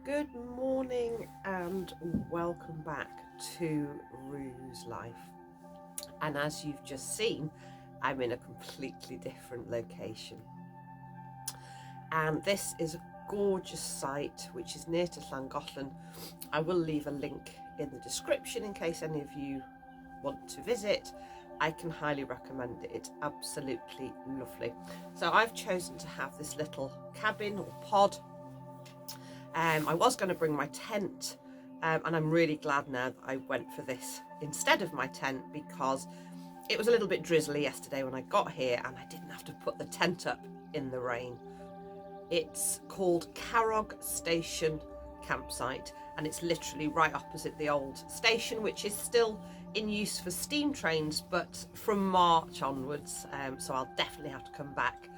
Good morning and welcome back to Rue's Life. And as you've just seen, I'm in a completely different location. And this is a gorgeous site which is near to Llangollen. I will leave a link in the description in case any of you want to visit. I can highly recommend it. It's absolutely lovely. So I've chosen to have this little cabin or pod. I was going to bring my tent, and I'm really glad now that I went for this instead of my tent, because it was a little bit drizzly yesterday when I got here and I didn't have to put the tent up in the rain. It's called Carrog Station Campsite, and it's literally right opposite the old station, which is still in use for steam trains, but from March onwards, so I'll definitely have to come back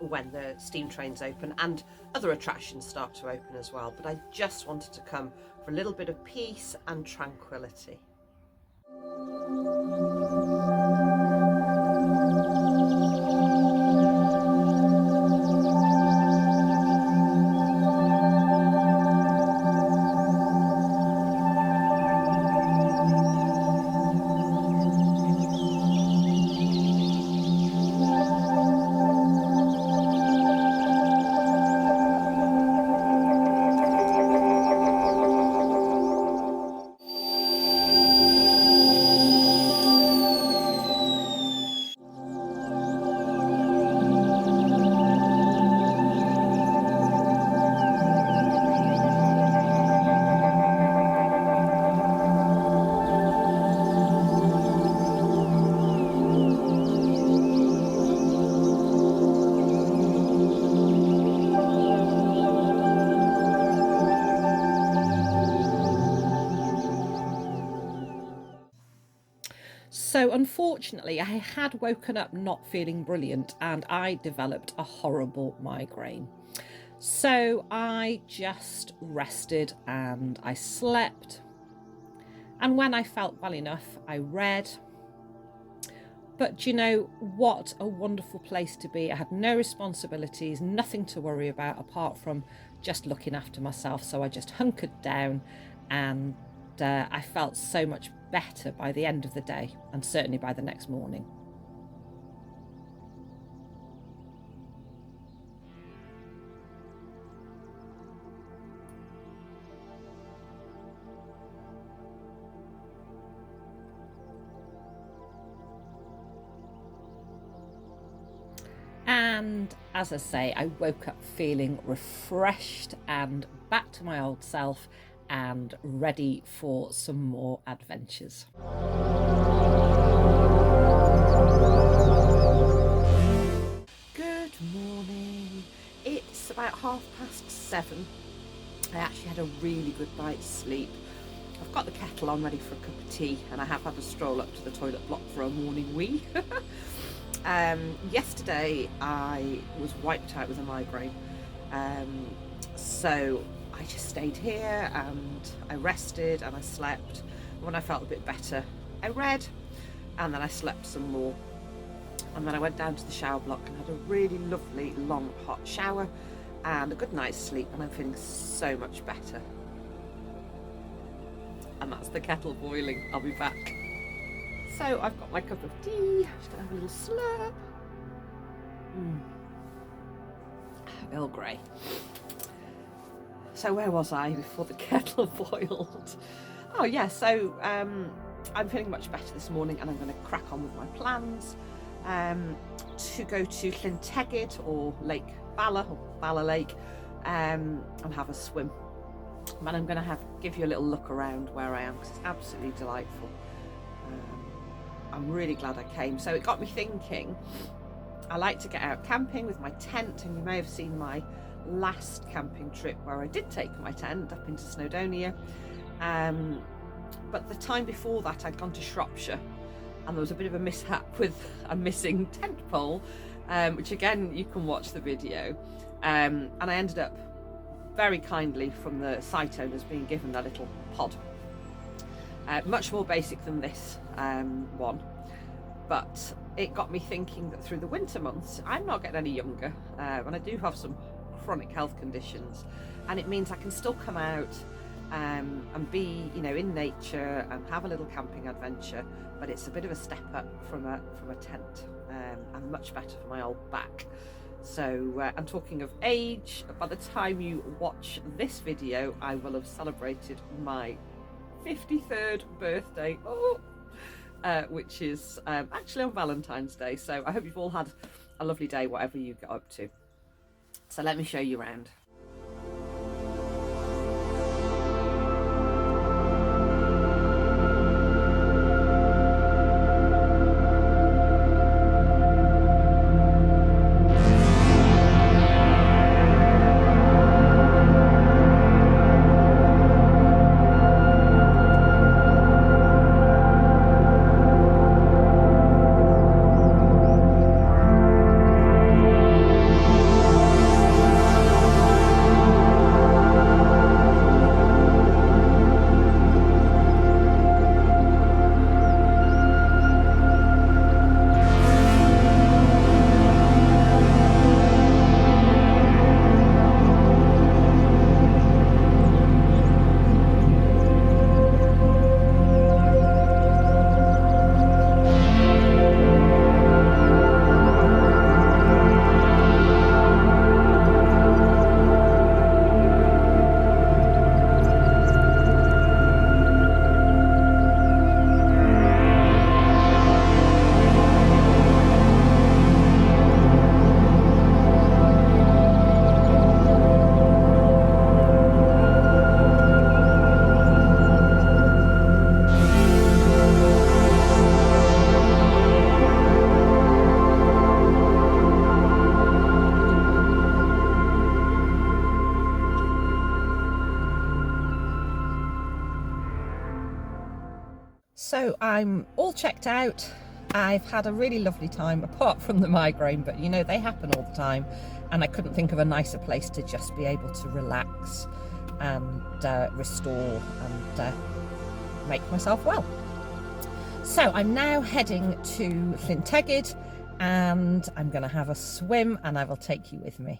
when the steam trains open and other attractions start to open as well. But I just wanted to come for a little bit of peace and tranquility. So unfortunately, I had woken up not feeling brilliant and I developed a horrible migraine. So I just rested and I slept. And when I felt well enough, I read. But you know, what a wonderful place to be. I had no responsibilities, nothing to worry about apart from just looking after myself. So I just hunkered down and I felt so much better by the end of the day, and certainly by the next morning. And as I say, I woke up feeling refreshed and back to my old self and ready for some more adventures. Good morning. It's about 7:30. I actually had a really good night's sleep. I've got the kettle on ready for a cup of tea, and I have had a stroll up to the toilet block for a morning wee. Yesterday I was wiped out with a migraine, so I just stayed here and I rested and I slept. When I felt a bit better, I read, and then I slept some more. And then I went down to the shower block and had a really lovely long hot shower and a good night's sleep, and I'm feeling so much better. And that's the kettle boiling. I'll be back. So I've got my cup of tea. I'm just gonna have a little slurp. Earl Grey. So where was I before the kettle boiled? Oh yeah, so I'm feeling much better this morning, and I'm going to crack on with my plans to go to Llangollen or Lake Bala, or Bala Lake, and have a swim. And I'm going to give you a little look around where I am, because it's absolutely delightful. I'm really glad I came. So it got me thinking, I like to get out camping with my tent, and you may have seen my last camping trip where I did take my tent up into Snowdonia, but the time before that I'd gone to Shropshire, and there was a bit of a mishap with a missing tent pole, which again you can watch the video, and I ended up very kindly from the site owners being given a little pod, much more basic than this one, but it got me thinking that through the winter months I'm not getting any younger, and I do have some chronic health conditions, and it means I can still come out and be, you know, in nature and have a little camping adventure, but it's a bit of a step up from a tent, and much better for my old back. So I'm talking of age, by the time you watch this video I will have celebrated my 53rd birthday, which is actually on Valentine's Day. So I hope you've all had a lovely day, whatever you get up to. So let me show you around. So I'm all checked out. I've had a really lovely time, apart from the migraine, but you know, they happen all the time, and I couldn't think of a nicer place to just be able to relax and restore and make myself well. So I'm now heading to Llyn Tegid, and I'm going to have a swim, and I will take you with me.